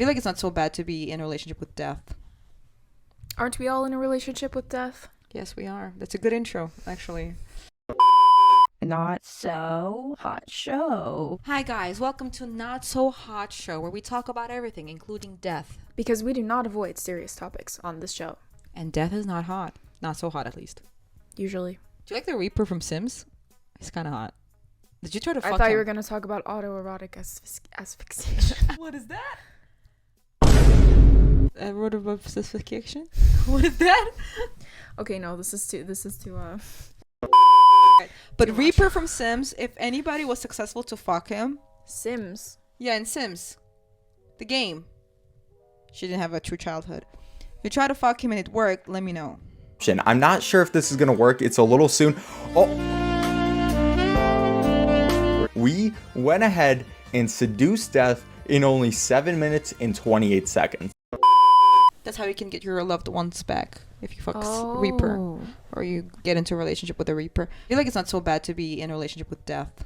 feel like it's not so bad to be in a relationship with death. Aren't we all in a relationship with death? Yes, we are. That's a good intro, actually. Not so hot show. Hi guys, welcome to Not So Hot Show, where we talk about everything, including death. Because we do not avoid serious topics on this show. And death is not hot. Not so hot, at least. Usually. Do you like the Reaper from Sims? He's kind of hot. Did you try to fuck I thought him? you were going to talk about autoerotic asphyxiation. What is that? Erotic asphyxiation? What is that? Okay, no, this is too But Too much. Reaper from Sims, if anybody was successful to fuck him, Sims. yeah, in Sims, the game, she didn't have a true childhood. If you try to fuck him and it worked, let me know. I'm not sure if this is gonna work. It's a little soon. Oh, we went ahead and seduced death in only 7 minutes and 28 seconds. That's how you can get your loved ones back if you fuck Reaper, or you get into a relationship with a Reaper. I feel like it's not so bad to be in a relationship with death.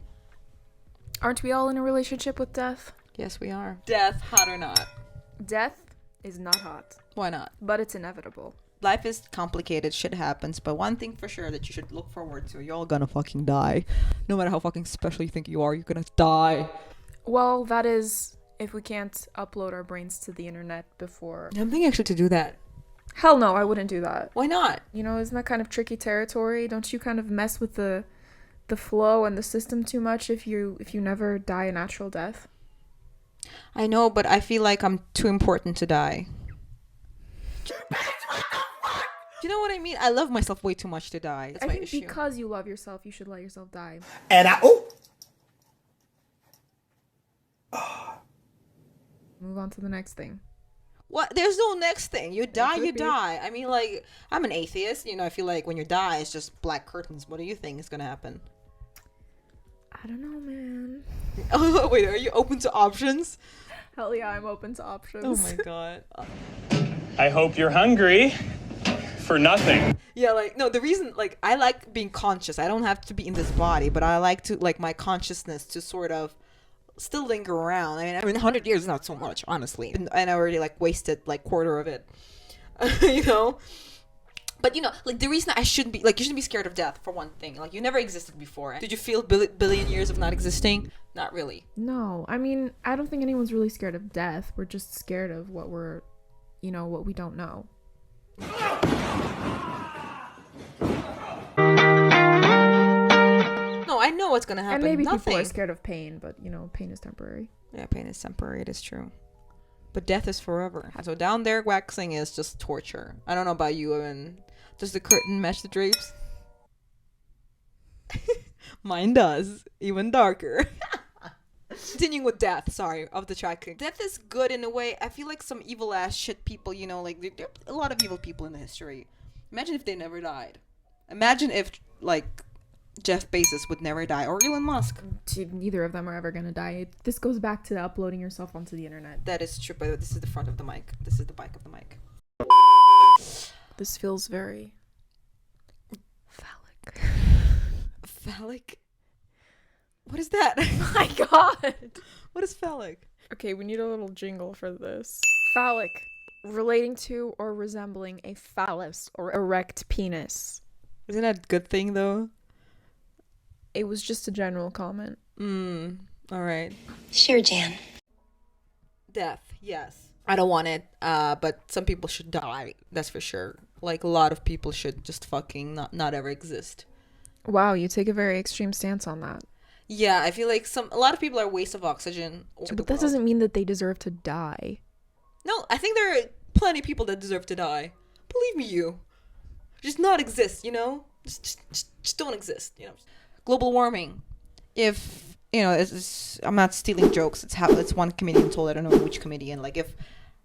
Aren't we all in a relationship with death? Yes, we are. Death, hot or not? Death is not hot, Why not? but it's inevitable. Life is complicated, shit happens, but one thing for sure that you should look forward to, you're all gonna fucking die. No matter how fucking special you think you are, you're gonna die. Well, that is if we can't upload our brains to the internet before. I'm thinking actually to do that. Hell no, I wouldn't do that. Why not? You know, isn't that kind of tricky territory? Don't you kind of mess with the flow and the system too much if you never die a natural death? I know, but I feel like I'm too important to die. You know what I mean? I love myself way too much to die. That's I my think issue. because you love yourself, you should let yourself die. And Move on to the next thing. What? There's no next thing. You die, could you be. die. I mean, like, I'm an atheist. You know, I feel like when you die, it's just black curtains. What do you think is gonna happen? I don't know, man. Oh, wait, are you open to options? Hell yeah, I'm open to options. Oh my god. I hope you're hungry for nothing. Yeah, like, no, the reason, like, I like being conscious. I don't have to be in this body, but I like to, like, my consciousness to sort of still linger around. I mean, 100 years is not so much, honestly. And I already, like, wasted, like, quarter of it. You know? But, you know, like, the reason I shouldn't be, like, you shouldn't be scared of death, for one thing. Like, you never existed before. Did you feel billion years of not existing? Not really. No, I mean, I don't think anyone's really scared of death. We're just scared of what what we don't know. No, I know what's gonna happen. And maybe Nothing. people are scared of pain, but, pain is temporary. Yeah, pain is temporary, it is true. But death is forever. So down there, waxing is just torture. I don't know about you, and does the curtain match the drapes? Mine does. Even darker. Continuing with death, sorry, of the track. Death is good in a way. I feel like some evil ass shit people, like, there are a lot of evil people in the history. Imagine if they never died. Imagine if, like, Jeff Bezos would never die, or Elon Musk. Neither of them are ever gonna die. This goes back to uploading yourself onto the internet. That is true, but this is the front of the mic. This is the back of the mic. This feels very phallic. Phallic? What is that? My god! What is phallic? Okay, we need a little jingle for this. Phallic. Relating to or resembling a phallus or erect penis. Isn't that a good thing, though? It was just a general comment. Alright. Sure, Jan. Death, yes. I don't want it, but some people should die. That's for sure. Like, a lot of people should just fucking not ever exist. Wow, you take a very extreme stance on that. Yeah, I feel like a lot of people are a waste of oxygen. But that doesn't mean that they deserve to die. No, I think there are plenty of people that deserve to die. Believe me, you. Just not exist, Just don't exist, Global warming. If, I'm not stealing jokes. It's one comedian told, I don't know which comedian. Like, if,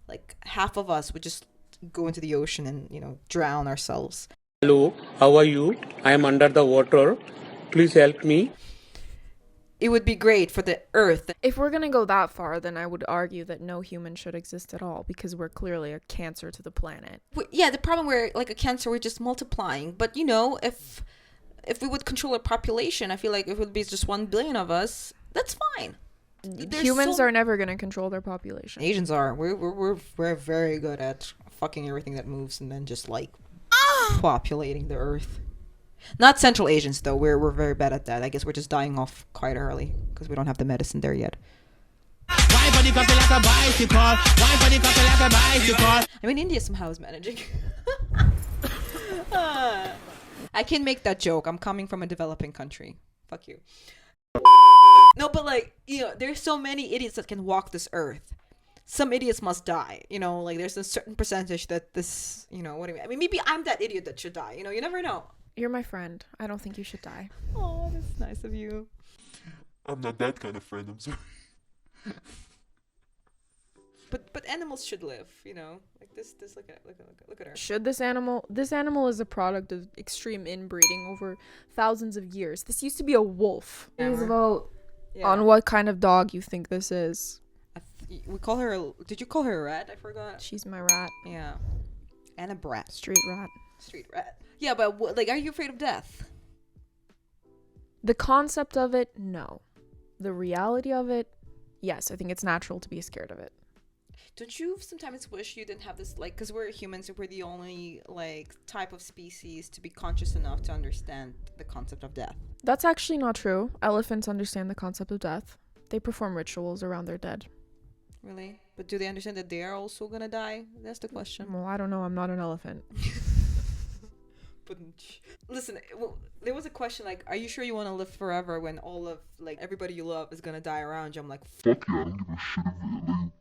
like, half of us would just go into the ocean and, drown ourselves. Hello, how are you? I am under the water. Please help me. It would be great for the earth. If we're gonna go that far, then I would argue that no human should exist at all, because we're clearly a cancer to the planet. Yeah, the problem we're like a cancer, we're just multiplying. But if we would control our population, I feel like if it would be just 1 billion of us, that's fine. Humans are never gonna control their population. Asians are. We're very good at fucking everything that moves and then just like populating the earth. Not Central Asians though. We're very bad at that. I guess we're just dying off quite early because we don't have the medicine there yet. I mean, India somehow is managing. I can make that joke. I'm coming from a developing country. Fuck you. No, but like, you know, there's so many idiots that can walk this earth. Some idiots must die. You know, like there's a certain percentage that this, you know, what do you mean? I mean, maybe I'm that idiot that should die. You know, you never know. You're my friend. I don't think you should die. Oh, that's nice of you. I'm not that kind of friend, I'm sorry. But animals should live, you know. Like this look at her. Should this animal is a product of extreme inbreeding over thousands of years. This used to be a wolf. Please vote on what kind of dog you think this is. We call her. Did you call her a rat? I forgot. She's my rat. Yeah. And a brat. Street rat. Street rat. Yeah, but like, are you afraid of death? The concept of it, no. The reality of it, yes. I think it's natural to be scared of it. Don't you sometimes wish you didn't have this, like, because we're humans, we're the only, like, type of species to be conscious enough to understand the concept of death? That's actually not true. Elephants understand the concept of death. They perform rituals around their dead. Really? But do they understand that they are also gonna die? That's the question. Well, I don't know. I'm not an elephant. But listen, there was a question like, are you sure you want to live forever when all of, like, everybody you love is gonna die around you? I'm like, fuck yeah, I don't give a shit if you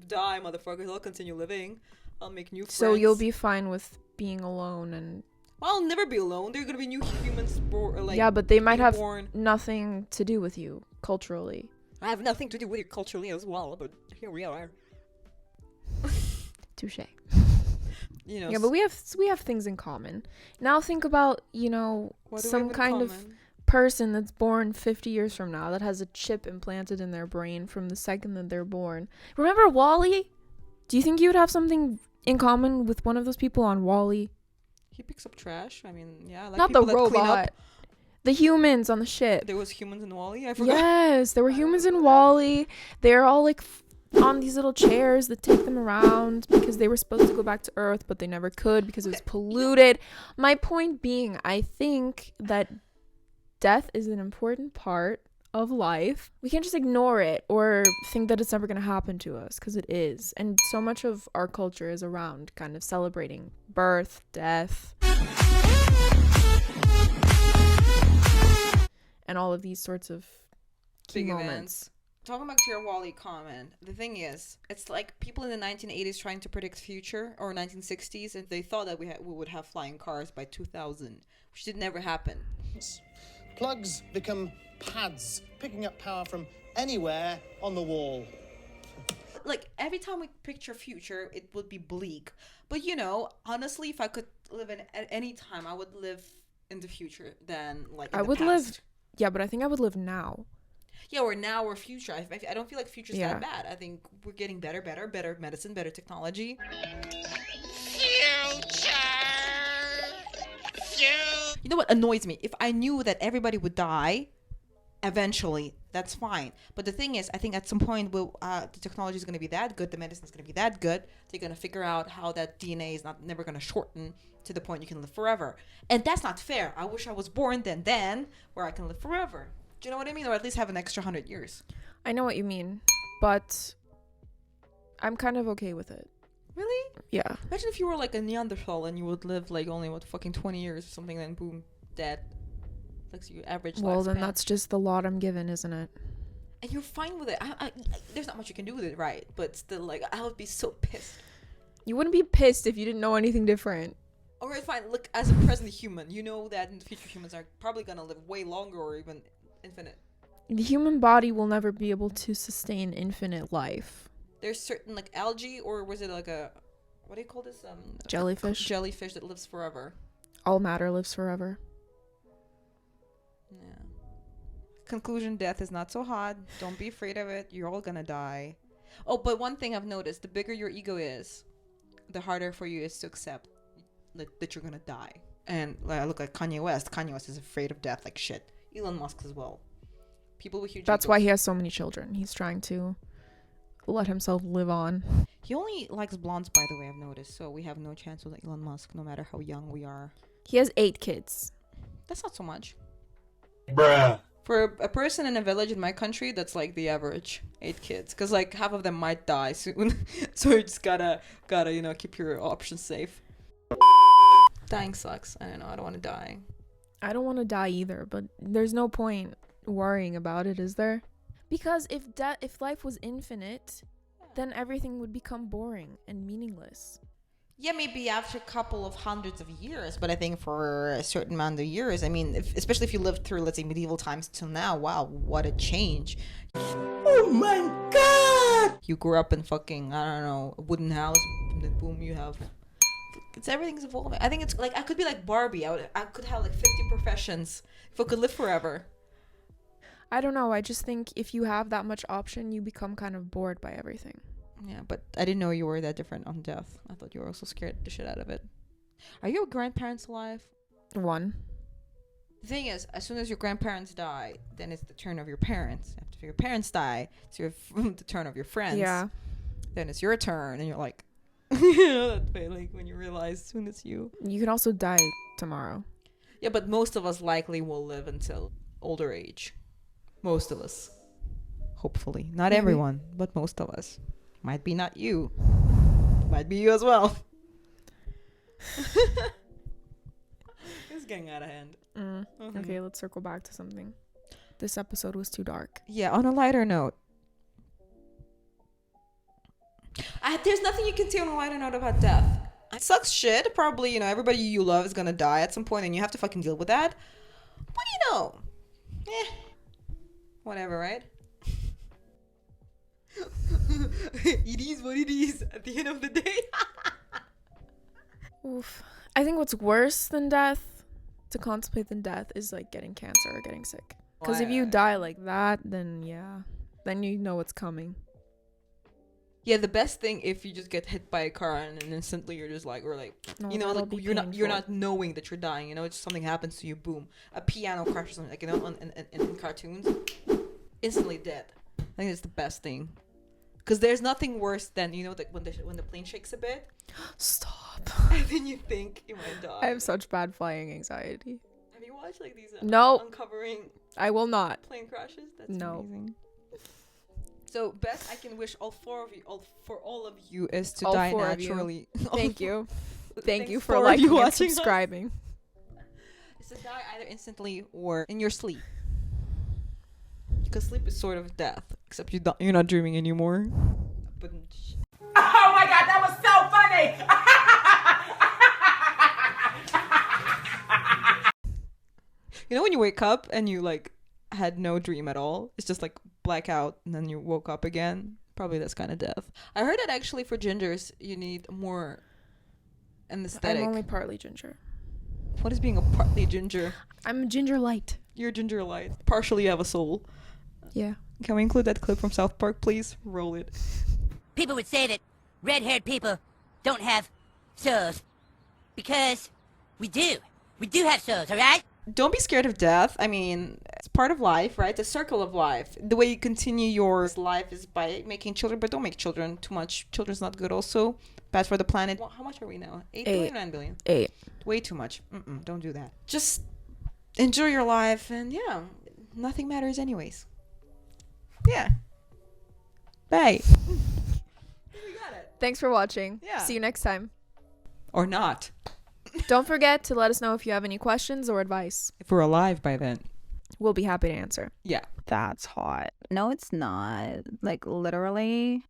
die, motherfuckers. I'll continue living. I'll make new friends. So you'll be fine with being alone and... Well, I'll never be alone. There are gonna be new humans born. Like, yeah, but they might have born. nothing to do with you culturally. I have nothing to do with you culturally as well, but here we are. Touche. You know. Yeah, but we have things in common. Now think about, you know, some kind of person that's born 50 years from now that has a chip implanted in their brain from the second that they're born. Remember WALL-E? Do you think you would have something in common with one of those people on WALL-E? He picks up trash. I mean, yeah, like not the people that clean robot. up. The humans on the ship. There was humans in WALL-E. I forgot. Yes, there were humans in WALL-E. They're all like on these little chairs that take them around because they were supposed to go back to Earth, but they never could because it was polluted. My point being, I think that death is an important part of life. We can't just ignore it or think that it's never going to happen to us, because it is. And so much of our culture is around kind of celebrating birth, death, and all of these sorts of key big moments. Events. Talking back to your WALL-E comment, the thing is, it's like people in the 1980s trying to predict future, or 1960s, and they thought that we would have flying cars by 2000, which did never happen. Plugs become pads, picking up power from anywhere on the wall. Like, every time we picture future, it would be bleak. But, you know, honestly, if I could live in at any time, I would live in the future than, like, in the past. Yeah, but I think I would live now. Yeah, or now or future. I don't feel like future's that bad. I think we're getting better medicine, better technology. You know what annoys me? If I knew that everybody would die eventually, that's fine. But the thing is, I think at some point the technology is going to be that good, the medicine is going to be that good, they're going to figure out how that DNA is never going to shorten to the point you can live forever. And that's not fair. I wish I was born then where I can live forever. Do you know what I mean? Or at least have an extra 100 years. I know what you mean, but I'm kind of okay with it. Really? Yeah. Imagine if you were like a Neanderthal and you would live like only, fucking 20 years or something, then boom, dead. Like your average Well, lifespan. then that's just the lot I'm given, isn't it? And you're fine with it. There's not much you can do with it, right? But still, like, I would be so pissed. You wouldn't be pissed if you didn't know anything different. Alright, fine. Look, as a present human, you know that in the future humans are probably gonna live way longer or even infinite. The human body will never be able to sustain infinite life. There's certain, like, algae, or was it like a, what do you call this? Jellyfish. Jellyfish that lives forever. All matter lives forever. Yeah. Conclusion, death is not so hot. Don't be afraid of it. You're all gonna die. Oh, but one thing I've noticed, the bigger your ego is, the harder for you is to accept that you're gonna die. And I look at Kanye West. Kanye West is afraid of death like shit. Elon Musk as well. People with huge That's egos. why he has so many children. He's trying to let himself live on. He only likes blondes, by the way, I've noticed. So we have no chance with Elon Musk, no matter how young we are. He has 8 kids. That's not so much. Bruh. For a person in a village in my country, that's like the average. 8 kids. Because like half of them might die soon. So you just gotta, you know, keep your options safe. Dying sucks. I don't know. I don't want to die. I don't want to die either, but there's no point worrying about it, is there? Because if life was infinite, then everything would become boring and meaningless. Yeah, maybe after a couple of hundreds of years, but I think for a certain amount of years, I mean, especially if you lived through, let's say, medieval times till now, wow, what a change. Oh my god! You grew up in fucking, I don't know, a wooden house, and then boom, you have... everything's evolving. I think it's like, I could be like Barbie. I could have like 50 professions if I could live forever. I don't know, I just think if you have that much option, you become kind of bored by everything. Yeah, but I didn't know you were that different on death. I thought you were also scared the shit out of it. Are your grandparents alive? 1. The thing is, as soon as your grandparents die, then it's the turn of your parents. After your parents die, it's the turn of your friends. Yeah. Then it's your turn, and you're like, you know that feeling when you realize as soon as you... You can also die tomorrow. Yeah, but most of us likely will live until older age. Most of us. Hopefully. Not Maybe. everyone, but most of us. Might be not you. Might be you as well. It's getting out of hand. Mhm. Okay, let's circle back to something. This episode was too dark. Yeah, on a lighter note. There's nothing you can say on a lighter note about death. It sucks shit. Probably, you know, everybody you love is gonna die at some point and you have to fucking deal with that. But, you know, whatever, right? It is what it is at the end of the day. Oof. I think what's worse than death, to contemplate than death, is like getting cancer or getting sick. Because if you die like that, then yeah, then you know what's coming. Yeah, the best thing if you just get hit by a car and then instantly you're just like, or like, No, you know, that'll like be you're painful. not knowing that you're dying. You know, it's just something happens to you, boom, a piano crash or something, like, you know, in cartoons, instantly dead. I think it's the best thing, because there's nothing worse than, you know, like when the plane shakes a bit, Stop. and then you think you might die. I have such bad flying anxiety. Have you watched like these No. uncovering I will not. plane crashes? That's No. amazing. So best I can wish all all of you is to All die 4 of you. naturally. Thank you. Thank Thanks you for for liking you and watching us. subscribing. Is to die either instantly or in your sleep. Because sleep is sort of death, except you're not dreaming anymore. But Oh my god, that was so funny! you know when you wake up and you like had no dream at all? It's just like blackout and then you woke up again. Probably that's kind of death. I heard that actually for gingers you need more anesthetic. I'm only partly ginger. What is being a partly ginger? I'm a ginger light. You're ginger light. Partially you have a soul. Yeah. Can we include that clip from South Park, please? Roll it. People would say that red-haired people don't have souls. Because we do. We do have souls, alright? Don't be scared of death. I mean, it's part of life, right? The circle of life. The way you continue your life is by making children, but don't make children too much. Children's not good also. Bad for the planet. How much are we now? 8 billion, 9 billion? 8. Way too much. Don't do that. Just enjoy your life and yeah, nothing matters anyways. Yeah. Bye. We got it. Thanks for watching. Yeah. See you next time. Or not. Don't forget to let us know if you have any questions or advice. If we're alive by then. We'll be happy to answer. Yeah. That's hot. No, it's not. Like, literally.